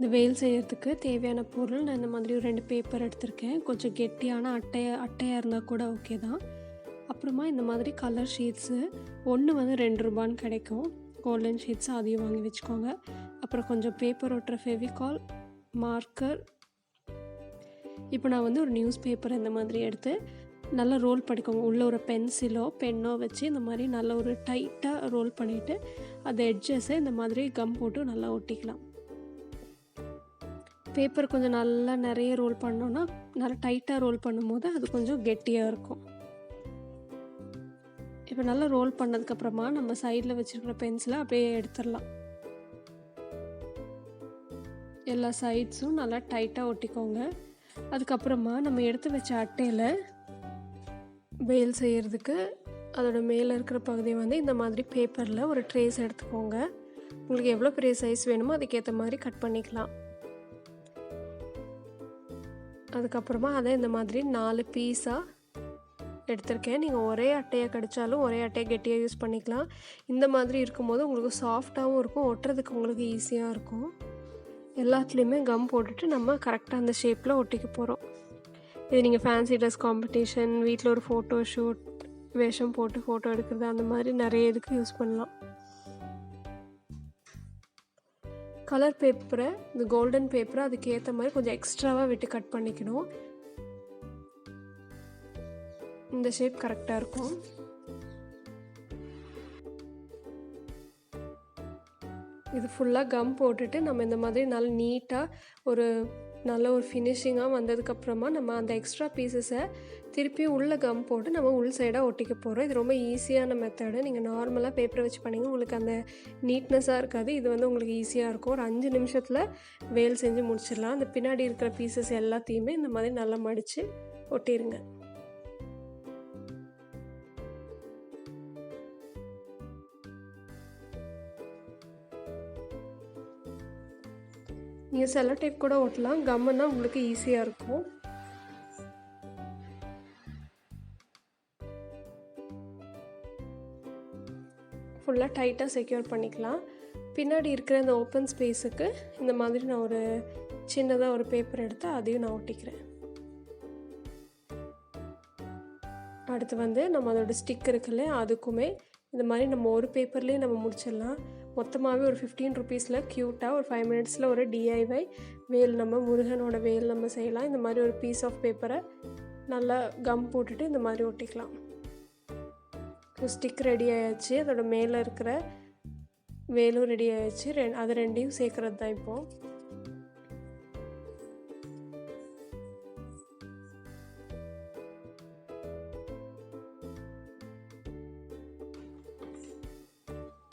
இந்த வேல் செய்கிறதுக்கு தேவையான பொருள் நான் இந்த மாதிரி ஒரு 2 பேப்பர் எடுத்திருக்கேன். கொஞ்சம் கெட்டியான அட்டையாக இருந்தால் கூட ஓகே தான். அப்புறமா இந்த மாதிரி கலர் ஷீட்ஸு ஒன்று வந்து ₹2 கிடைக்கும். கோல்டன் ஷீட்ஸு அதையும் வாங்கி வச்சுக்கோங்க. அப்புறம் கொஞ்சம் பேப்பர் ஒட்டுற ஃபெவிகால், மார்க்கர். இப்போ நான் வந்து ஒரு நியூஸ் பேப்பர் இந்த மாதிரி எடுத்து நல்லா ரோல் பண்ணிக்கோங்க. உள்ளே ஒரு பென்சிலோ பென்னோ வச்சு இந்த மாதிரி நல்லா ஒரு டைட்டாக ரோல் பண்ணிவிட்டு அந்த எட்ஜஸை இந்த மாதிரி கம் போட்டு நல்லா ஒட்டிக்கலாம். பேப்பர் கொஞ்சம் நல்லா நிறைய ரோல் பண்ணோன்னா நல்லா டைட்டாக ரோல் பண்ணும்போது அது கொஞ்சம் கெட்டியாக இருக்கும். இப்போ நல்லா ரோல் பண்ணதுக்கப்புறமா நம்ம சைடில் வச்சுருக்கிற பென்சிலை அப்படியே எடுத்துடலாம். எல்லா சைட்ஸும் நல்லா டைட்டாக ஒட்டிக்கோங்க. அதுக்கப்புறமா நம்ம எடுத்து வச்ச அட்டையில் வேல் செய்கிறதுக்கு அதோட மேலே இருக்கிற பகுதியை வந்து இந்த மாதிரி பேப்பரில் ஒரு ட்ரேஸ் எடுத்துக்கோங்க. உங்களுக்கு எவ்வளோ பெரிய சைஸ் வேணுமோ அதுக்கேற்ற மாதிரி கட் பண்ணிக்கலாம். அதுக்கப்புறமா அதை இந்த மாதிரி 4 பீஸாக எடுத்திருக்கேன். நீங்கள் ஒரே அட்டையை கடித்தாலும் ஒரே அட்டையை கெட்டியாக யூஸ் பண்ணிக்கலாம். இந்த மாதிரி இருக்கும்போது உங்களுக்கு சாஃப்டாகவும் இருக்கும், ஒட்டுறதுக்கு உங்களுக்கு ஈஸியாக இருக்கும். எல்லாத்துலேயுமே கம் போட்டுட்டு நம்ம கரெக்டாக அந்த ஷேப்பில் ஒட்டிக்க போகிறோம். இது நீங்கள் ஃபேன்சி ட்ரெஸ் காம்படிஷன், வீட்டில் ஒரு ஃபோட்டோஷூட், வேஷம் போட்டு ஃபோட்டோ எடுக்கிறது, அந்த மாதிரி நிறைய இதுக்கு யூஸ் பண்ணலாம். கலர் பேப்பரை, இந்த கோல்டன் பேப்பரை அதுக்கு ஏற்ற மாதிரி கொஞ்சம் எக்ஸ்ட்ராவாக விட்டு கட் பண்ணிக்கணும். இந்த ஷேப் கரெக்டாக இருக்கும். இது ஃபுல்லாக கம் போட்டுட்டு நம்ம இந்த மாதிரி நல்லா நீட்டாக நல்ல ஒரு ஃபினிஷிங்காக வந்ததுக்கப்புறமா நம்ம அந்த எக்ஸ்ட்ரா பீசஸை திருப்பியும் உள்ள கம் போட்டு நம்ம உள் சைடாக ஒட்டிக்க போகிறோம். இது ரொம்ப ஈஸியான மெத்தடு. நீங்கள் நார்மலாக பேப்பரை வச்சு பண்ணிங்க உங்களுக்கு அந்த நீட்னஸாக இருக்காது. இது வந்து உங்களுக்கு ஈஸியாக இருக்கும். ஒரு 5 நிமிஷத்தில் வேல் செஞ்சு முடிச்சிடலாம். அந்த பின்னாடி இருக்கிற பீசஸ் எல்லாத்தையுமே இந்த மாதிரி நல்லா மடித்து ஒட்டிடுங்க. நீங்கள் செல்லோ டேப் கூட ஒட்டலாம். கம்முன்னா உங்களுக்கு ஈஸியாக இருக்கும். ஃபுல்லாக டைட்டாக செக்யூர் பண்ணிக்கலாம். பின்னாடி இருக்கிற இந்த ஓப்பன் ஸ்பேஸுக்கு இந்த மாதிரி நான் ஒரு சின்னதாக ஒரு பேப்பர் எடுத்து அதையும் நான் ஒட்டிக்கிறேன். அடுத்து வந்து நம்ம அதோட ஸ்டிக் இருக்குல்ல, அதுக்குமே இந்த மாதிரி நம்ம ஒரு பேப்பர்லேயே நம்ம முடிச்சிடலாம். மொத்தமாகவே ஒரு 15 ருபீஸில் க்யூட்டாக ஒரு 5 மினிட்ஸில் ஒரு DIY வேல், நம்ம முருகனோட வேல் நம்ம செய்யலாம். இந்த மாதிரி ஒரு பீஸ் ஆஃப் பேப்பரை நல்லா கம் போட்டுட்டு இந்த மாதிரி ஒட்டிக்கலாம். ஸ்டிக் ரெடி ஆகிடுச்சு. அதோட மேலே இருக்கிற வேலும் ரெடி ஆகிடுச்சு. அது ரெண்டையும் சேர்க்குறது தான் இப்போது.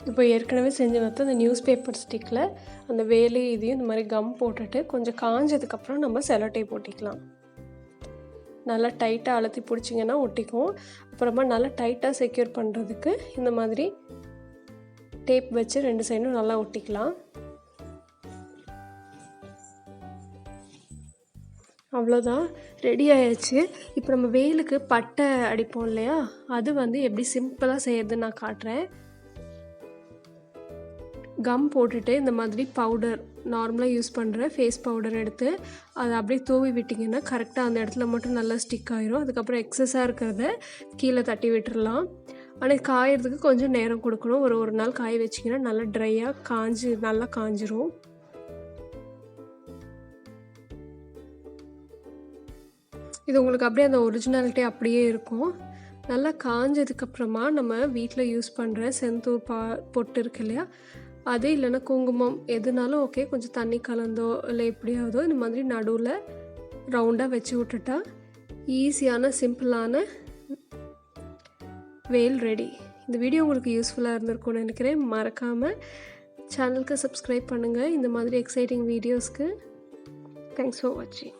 இப்போ ஏற்கனவே செஞ்சு வைத்த அந்த நியூஸ் பேப்பர் ஸ்டிக்கில் அந்த வேலு இதையும் இந்த மாதிரி கம் போட்டுட்டு கொஞ்சம் காஞ்சதுக்கப்புறம் நம்ம செல்லோ டேப் ஒட்டிக்கலாம். நல்லா டைட்டாக அழுத்தி பிடிச்சிங்கன்னா ஒட்டிக்கும். அப்புறமா நல்லா டைட்டாக செக்யூர் பண்ணுறதுக்கு இந்த மாதிரி டேப் வச்சு 2 சைடும் நல்லா ஒட்டிக்கலாம். அவ்வளோதான், ரெடி ஆயிடுச்சு. இப்போ நம்ம வேலுக்கு பட்டை அடிப்போம் இல்லையா, அது வந்து எப்படி சிம்பிளாக செய்யறதுன்னு நான் காட்டுறேன். கம் போட்டுட்டு இந்த மாதிரி பவுடர், நார்மலாக யூஸ் பண்ணுற ஃபேஸ் பவுடர் எடுத்து அதை அப்படியே தூவி விட்டிங்கன்னா கரெக்டாக அந்த இடத்துல மட்டும் நல்லா ஸ்டிக் ஆயிரும். அதுக்கப்புறம் எக்ஸஸாக இருக்கிறத கீழே தட்டி விட்டுடலாம். ஆனால் காயறதுக்கு கொஞ்சம் நேரம் கொடுக்கணும். ஒரு நாள் காய வச்சிங்கன்னா நல்லா ட்ரையாக நல்லா காஞ்சிரும். இது உங்களுக்கு அப்படியே அந்த ஒரிஜினாலிட்டி அப்படியே இருக்கும். நல்லா காஞ்சதுக்கப்புறமா நம்ம வீட்டில் யூஸ் பண்ணுற செந்தூர் பொட்டு இருக்கு இல்லையா, அது இல்லைன்னா குங்குமம் எதுனாலும் ஓகே, கொஞ்சம் தண்ணி கலந்தோ இல்லை எப்படியாவதோ இந்த மாதிரி நடுவில் ரவுண்டாக வச்சு விட்டுட்டா ஈஸியான சிம்பிளான வேல் ரெடி. இந்த வீடியோ உங்களுக்கு யூஸ்ஃபுல்லாக இருந்திருக்கும்னு நினைக்கிறேன். மறக்காமல் சேனலுக்கு சப்ஸ்கிரைப் பண்ணுங்கள் இந்த மாதிரி எக்ஸைட்டிங் வீடியோஸ்க்கு. தேங்க்ஸ் ஃபார் வாட்சிங்.